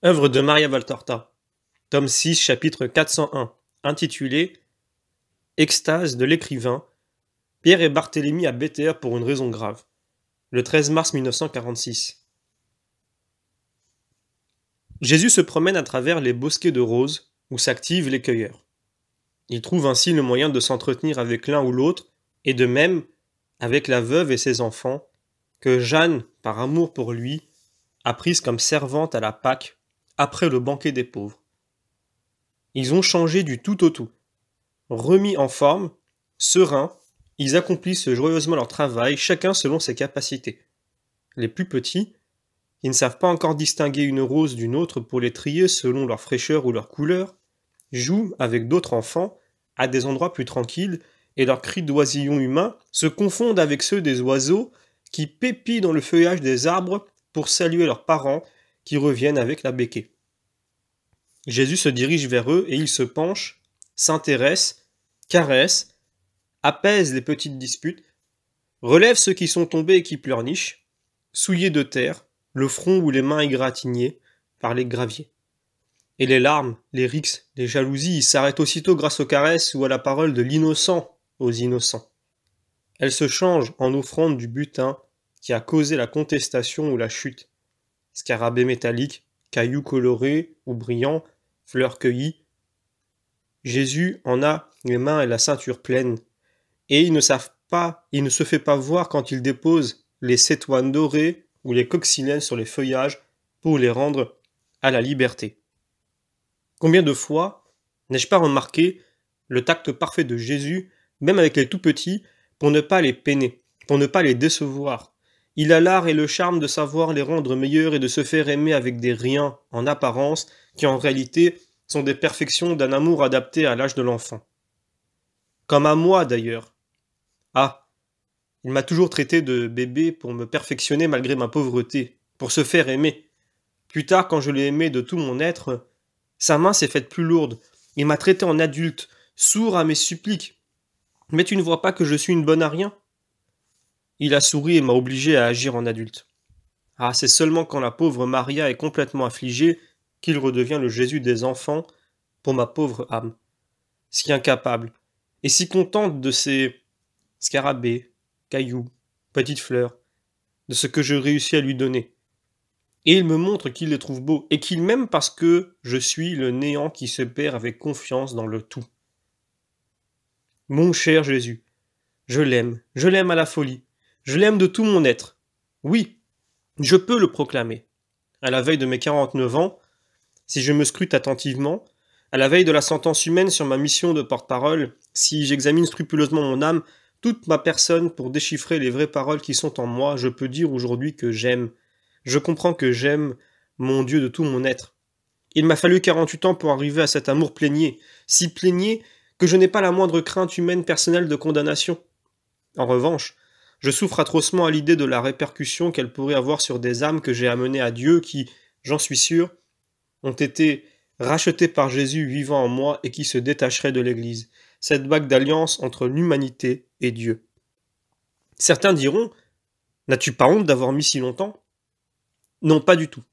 Œuvre de Maria Valtorta, tome 6, chapitre 401, intitulé Extase de l'écrivain, Pierre et Barthélemy à Béthère pour une raison grave, le 13 mars 1946. Jésus se promène à travers les bosquets de roses où s'activent les cueilleurs. Il trouve ainsi le moyen de s'entretenir avec l'un ou l'autre, et de même avec la veuve et ses enfants, que Jeanne, par amour pour lui, a prise comme servante à la Pâque, après le banquet des pauvres. Ils ont changé du tout au tout. Remis en forme, sereins, ils accomplissent joyeusement leur travail, chacun selon ses capacités. Les plus petits, qui ne savent pas encore distinguer une rose d'une autre pour les trier selon leur fraîcheur ou leur couleur, jouent avec d'autres enfants à des endroits plus tranquilles, et leurs cris d'oisillons humains se confondent avec ceux des oiseaux qui pépient dans le feuillage des arbres pour saluer leurs parents qui reviennent avec la béquée. Jésus se dirige vers eux et il se penche, s'intéresse, caresse, apaise les petites disputes, relève ceux qui sont tombés et qui pleurnichent, souillés de terre, le front ou les mains égratignées par les graviers. Et les larmes, les rixes, les jalousies s'arrêtent aussitôt grâce aux caresses ou à la parole de l'innocent aux innocents. Elles se changent en offrande du butin qui a causé la contestation ou la chute. Scarabées métalliques, cailloux colorés ou brillants, fleurs cueillies. Jésus en a les mains et la ceinture pleines, et il ne se fait pas voir quand il dépose les cétoines dorées ou les coccinelles sur les feuillages pour les rendre à la liberté. Combien de fois n'ai-je pas remarqué le tact parfait de Jésus, même avec les tout petits, pour ne pas les peiner, pour ne pas les décevoir. Il a l'art et le charme de savoir les rendre meilleurs et de se faire aimer avec des riens en apparence qui en réalité sont des perfections d'un amour adapté à l'âge de l'enfant. Comme à moi d'ailleurs. Ah, il m'a toujours traité de bébé pour me perfectionner malgré ma pauvreté, pour se faire aimer. Plus tard, quand je l'ai aimé de tout mon être, sa main s'est faite plus lourde. Il m'a traité en adulte, sourd à mes suppliques. Mais tu ne vois pas que je suis une bonne à rien ? Il a souri et m'a obligé à agir en adulte. Ah, c'est seulement quand la pauvre Maria est complètement affligée qu'il redevient le Jésus des enfants pour ma pauvre âme, si incapable, et si contente de ces scarabées, cailloux, petites fleurs, de ce que je réussis à lui donner. Et il me montre qu'il les trouve beaux, et qu'il m'aime parce que je suis le néant qui se perd avec confiance dans le tout. Mon cher Jésus, je l'aime à la folie, je l'aime de tout mon être. Oui, je peux le proclamer. À la veille de mes 49 ans, si je me scrute attentivement, à la veille de la sentence humaine sur ma mission de porte-parole, si j'examine scrupuleusement mon âme, toute ma personne pour déchiffrer les vraies paroles qui sont en moi, je peux dire aujourd'hui que j'aime. Je comprends que j'aime mon Dieu de tout mon être. Il m'a fallu 48 ans pour arriver à cet amour plénier, si plénier que je n'ai pas la moindre crainte humaine personnelle de condamnation. En revanche, je souffre atrocement à l'idée de la répercussion qu'elle pourrait avoir sur des âmes que j'ai amenées à Dieu qui, j'en suis sûr, ont été rachetées par Jésus vivant en moi et qui se détacheraient de l'Église, cette bague d'alliance entre l'humanité et Dieu. Certains diront « N'as-tu pas honte d'avoir mis si longtemps ?» Non, pas du tout.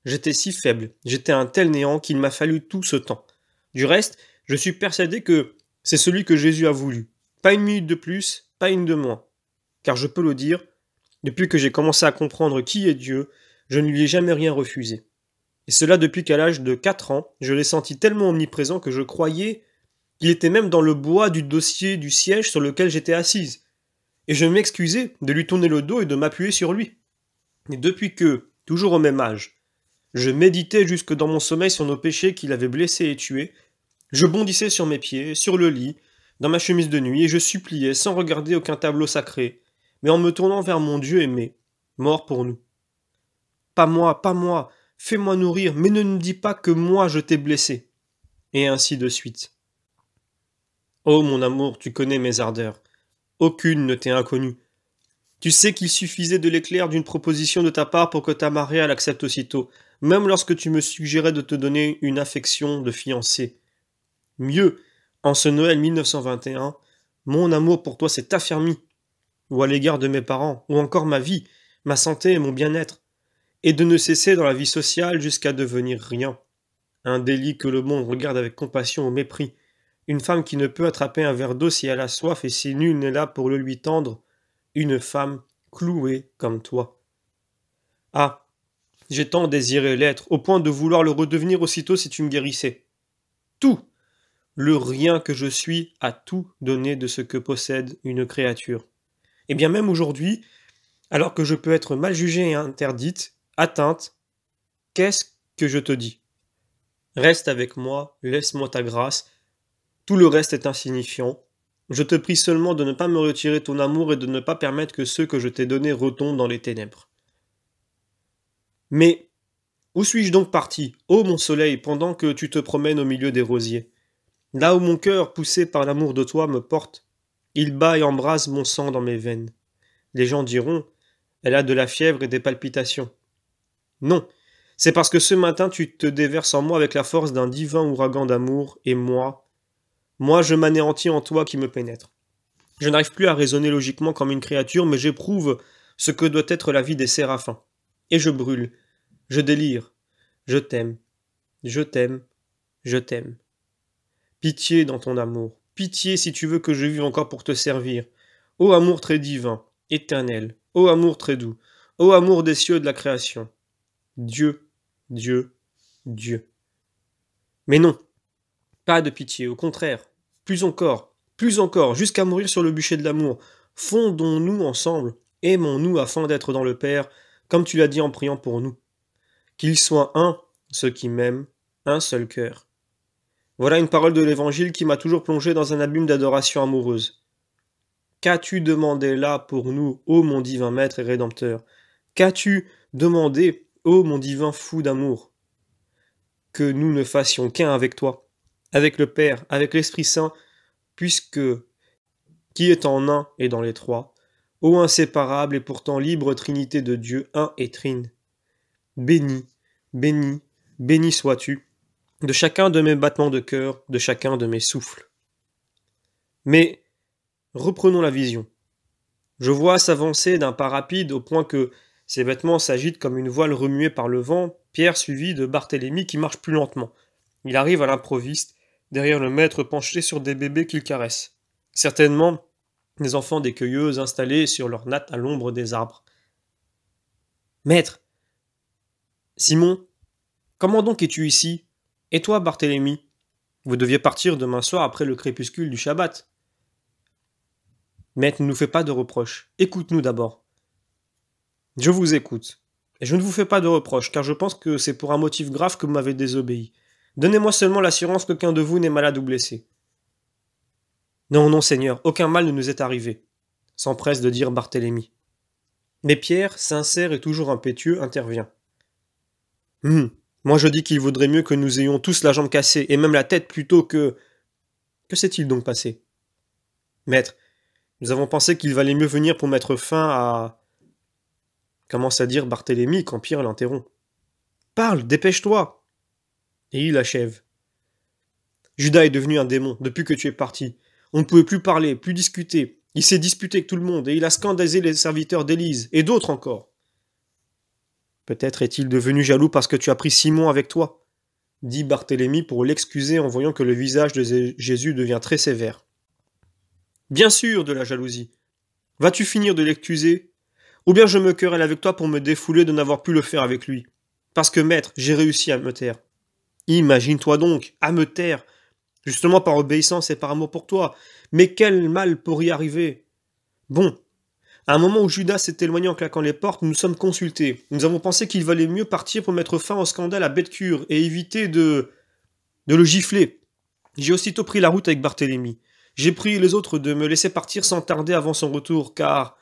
J'étais si faible, j'étais un tel néant qu'il m'a fallu tout ce temps. Du reste, je suis persuadé que c'est celui que Jésus a voulu. Pas une minute de plus, pas une de moins. Car je peux le dire, depuis que j'ai commencé à comprendre qui est Dieu, je ne lui ai jamais rien refusé. Et cela depuis qu'à l'âge de 4 ans, je l'ai senti tellement omniprésent que je croyais qu'il était même dans le bois du dossier du siège sur lequel j'étais assise. Et je m'excusais de lui tourner le dos et de m'appuyer sur lui. Et depuis que, toujours au même âge, je méditais jusque dans mon sommeil sur nos péchés qu'il avait blessés et tués, je bondissais sur mes pieds, sur le lit, dans ma chemise de nuit, et je suppliais, sans regarder aucun tableau sacré, mais en me tournant vers mon Dieu aimé, mort pour nous. Pas moi, fais-moi nourrir, mais ne me dis pas que moi je t'ai blessé. Et ainsi de suite. Oh mon amour, tu connais mes ardeurs. Aucune ne t'est inconnue. Tu sais qu'il suffisait de l'éclair d'une proposition de ta part pour que ta Maria l'accepte aussitôt, même lorsque tu me suggérais de te donner une affection de fiancé. Mieux, en ce Noël 1921, mon amour pour toi s'est affermi, ou à l'égard de mes parents, ou encore ma vie, ma santé et mon bien-être. et de ne cesser dans la vie sociale jusqu'à devenir rien. Un délit que le monde regarde avec compassion ou mépris. Une femme qui ne peut attraper un verre d'eau si elle a soif et si nul n'est là pour le lui tendre. Une femme clouée comme toi. Ah, j'ai tant désiré l'être, au point de vouloir le redevenir aussitôt si tu me guérissais. Tout, le rien que je suis a tout donné de ce que possède une créature. Et bien même aujourd'hui, alors que je peux être mal jugée et interdite, atteinte, qu'est-ce que je te dis? Reste avec moi, laisse-moi ta grâce, tout le reste est insignifiant. Je te prie seulement de ne pas me retirer ton amour et de ne pas permettre que ceux que je t'ai donnés retombent dans les ténèbres. Mais où suis-je donc parti, ô mon soleil, pendant que tu te promènes au milieu des rosiers? Là où mon cœur, poussé par l'amour de toi, me porte, il bat et embrase mon sang dans mes veines. Les gens diront, elle a de la fièvre et des palpitations. Non, c'est parce que ce matin tu te déverses en moi avec la force d'un divin ouragan d'amour, et moi je m'anéantis en toi qui me pénètre. Je n'arrive plus à raisonner logiquement comme une créature, mais j'éprouve ce que doit être la vie des séraphins. Et je brûle, je délire, je t'aime, je t'aime, je t'aime. Pitié dans ton amour, pitié si tu veux que je vive encore pour te servir. Ô amour très divin, éternel, ô amour très doux, ô amour des cieux et de la création. Dieu, Dieu, Dieu. Mais non, pas de pitié, au contraire, plus encore, jusqu'à mourir sur le bûcher de l'amour. Fondons-nous ensemble, aimons-nous afin d'être dans le Père, comme tu l'as dit en priant pour nous. Qu'ils soient un, ceux qui m'aiment, un seul cœur. Voilà une parole de l'Évangile qui m'a toujours plongé dans un abîme d'adoration amoureuse. Qu'as-tu demandé là pour nous, ô mon divin Maître et Rédempteur? Qu'as-tu demandé, ô mon divin fou d'amour? Que nous ne fassions qu'un avec toi, avec le Père, avec l'Esprit Saint, puisque qui est en un et dans les trois, ô inséparable et pourtant libre Trinité de Dieu, un et trine. Béni, béni, béni sois-tu, de chacun de mes battements de cœur, de chacun de mes souffles. Mais reprenons la vision. Je vois s'avancer d'un pas rapide au point que ses vêtements s'agitent comme une voile remuée par le vent, Pierre suivi de Barthélemy qui marche plus lentement. Il arrive à l'improviste, derrière le maître penché sur des bébés qu'il caresse. Certainement des enfants des cueilleuses installés sur leurs nattes à l'ombre des arbres. Maître! Simon! Comment donc es-tu ici? Et toi, Barthélemy? Vous deviez partir demain soir après le crépuscule du Shabbat. Maître, ne nous fais pas de reproches. Écoute-nous d'abord. Je vous écoute. Et je ne vous fais pas de reproches, car je pense que c'est pour un motif grave que vous m'avez désobéi. Donnez-moi seulement l'assurance qu'aucun de vous n'est malade ou blessé. Non, non, Seigneur, aucun mal ne nous est arrivé, s'empresse de dire Barthélemy. Mais Pierre, sincère et toujours impétueux, intervient. Moi je dis qu'il vaudrait mieux que nous ayons tous la jambe cassée, et même la tête plutôt que... Que s'est-il donc passé? Maître, nous avons pensé qu'il valait mieux venir pour mettre fin à... Commence à dire Barthélemy quand Pierre l'interrompt. Parle, dépêche-toi! Et il achève. Judas est devenu un démon depuis que tu es parti. On ne pouvait plus parler, plus discuter. Il s'est disputé avec tout le monde et il a scandalisé les serviteurs d'Élise et d'autres encore. Peut-être est-il devenu jaloux parce que tu as pris Simon avec toi, dit Barthélemy pour l'excuser en voyant que le visage de Jésus devient très sévère. Bien sûr, de la jalousie. Vas-tu finir de l'excuser? Ou bien je me querelle avec toi pour me défouler de n'avoir pu le faire avec lui. Parce que, maître, j'ai réussi à me taire. Imagine-toi donc, à me taire, justement par obéissance et par amour pour toi. Mais quel mal pourrait y arriver? Bon, à un moment où Judas s'est éloigné en claquant les portes, nous nous sommes consultés. Nous avons pensé qu'il valait mieux partir pour mettre fin au scandale à Bête-Cure et éviter de le gifler. J'ai aussitôt pris la route avec Barthélemy. J'ai prié les autres de me laisser partir sans tarder avant son retour, car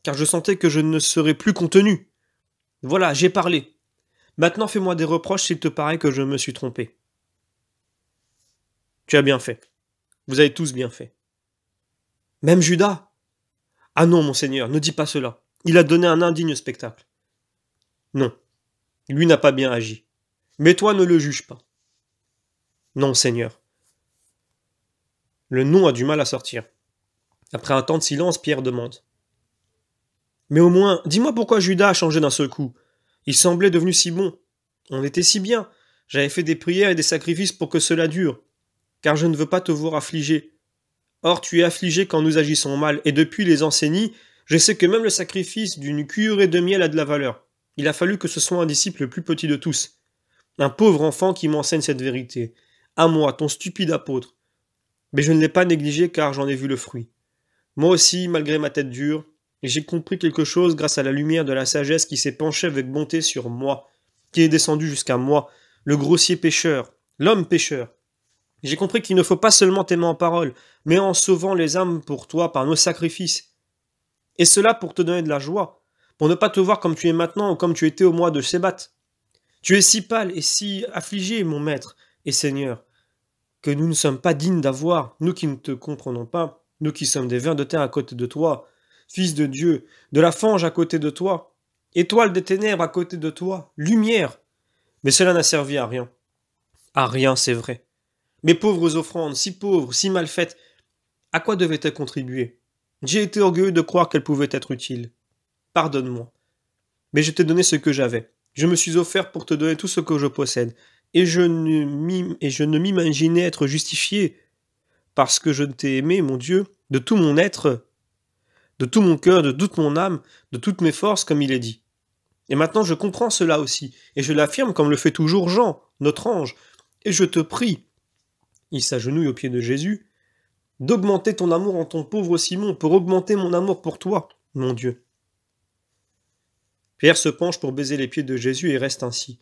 je sentais que je ne serais plus contenu. Voilà, j'ai parlé. Maintenant fais-moi des reproches s'il te paraît que je me suis trompé. Tu as bien fait. Vous avez tous bien fait. Même Judas? Ah non, monseigneur, ne dis pas cela. Il a donné un indigne spectacle. Non, lui n'a pas bien agi. Mais toi ne le juge pas. Non, Seigneur. Le non a du mal à sortir. Après un temps de silence, Pierre demande. Mais au moins, dis-moi pourquoi Judas a changé d'un seul coup. Il semblait devenu si bon. On était si bien. J'avais fait des prières et des sacrifices pour que cela dure, car je ne veux pas te voir affligé. Or tu es affligé quand nous agissons mal, et depuis les enseignis, je sais que même le sacrifice d'une cuillerée de miel a de la valeur. Il a fallu que ce soit un disciple le plus petit de tous, un pauvre enfant qui m'enseigne cette vérité. À moi, ton stupide apôtre. Mais je ne l'ai pas négligé car j'en ai vu le fruit. Moi aussi, malgré ma tête dure, j'ai compris quelque chose grâce à la lumière de la sagesse qui s'est penchée avec bonté sur moi, qui est descendue jusqu'à moi, le grossier pécheur, l'homme pécheur. J'ai compris qu'il ne faut pas seulement t'aimer en parole, mais en sauvant les âmes pour toi par nos sacrifices. Et cela pour te donner de la joie, pour ne pas te voir comme tu es maintenant ou comme tu étais au mois de Sébat. Tu es si pâle et si affligé, mon maître et Seigneur, que nous ne sommes pas dignes d'avoir, nous qui ne te comprenons pas, nous qui sommes des vers de terre à côté de toi, Fils de Dieu, de la fange à côté de toi, étoile des ténèbres à côté de toi, lumière. Mais cela n'a servi à rien. À rien, c'est vrai. Mes pauvres offrandes, si pauvres, si mal faites, à quoi devaient-elles contribuer? J'ai été orgueilleux de croire qu'elles pouvaient être utiles. Pardonne-moi. Mais je t'ai donné ce que j'avais. Je me suis offert pour te donner tout ce que je possède. Et je ne m'imaginais être justifié, parce que je t'ai aimé, mon Dieu, de tout mon être, de tout mon cœur, de toute mon âme, de toutes mes forces, comme il est dit. Et maintenant je comprends cela aussi, et je l'affirme comme le fait toujours Jean, notre ange, et je te prie, il s'agenouille aux pieds de Jésus, d'augmenter ton amour en ton pauvre Simon, pour augmenter mon amour pour toi, mon Dieu. Pierre se penche pour baiser les pieds de Jésus et reste ainsi.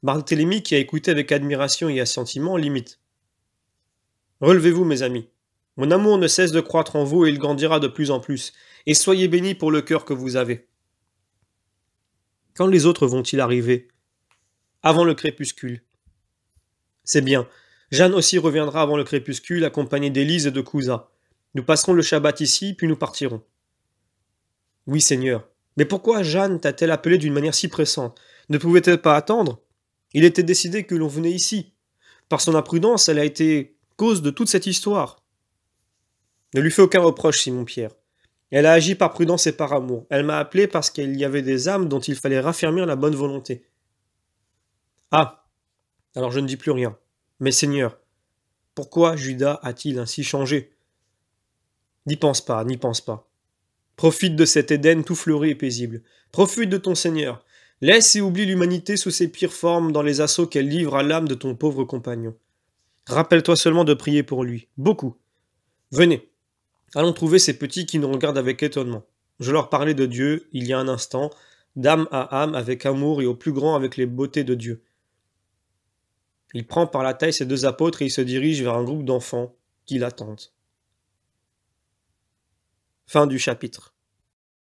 Barthélemy, qui a écouté avec admiration et assentiment, l'imite. Relevez-vous, mes amis. Mon amour ne cesse de croître en vous et il grandira de plus en plus. Et soyez bénis pour le cœur que vous avez. Quand les autres vont-ils arriver? Avant le crépuscule. C'est bien. Jeanne aussi reviendra avant le crépuscule, accompagnée d'Élise et de Cousa. Nous passerons le Shabbat ici, puis nous partirons. Oui, Seigneur. Mais pourquoi Jeanne t'a-t-elle appelé d'une manière si pressante? Ne pouvait-elle pas attendre? Il était décidé que l'on venait ici. Par son imprudence, elle a été cause de toute cette histoire. Ne lui fais aucun reproche, Simon-Pierre. Elle a agi par prudence et par amour. Elle m'a appelé parce qu'il y avait des âmes dont il fallait raffermir la bonne volonté. Ah, alors je ne dis plus rien. Mais Seigneur, pourquoi Judas a-t-il ainsi changé? N'y pense pas, n'y pense pas. Profite de cet Éden tout fleuri et paisible. Profite de ton Seigneur. Laisse et oublie l'humanité sous ses pires formes dans les assauts qu'elle livre à l'âme de ton pauvre compagnon. Rappelle-toi seulement de prier pour lui. Beaucoup. Venez. Allons trouver ces petits qui nous regardent avec étonnement. Je leur parlais de Dieu, il y a un instant, d'âme à âme, avec amour et au plus grand avec les beautés de Dieu. Il prend par la taille ses deux apôtres et il se dirige vers un groupe d'enfants qui l'attendent. Fin du chapitre.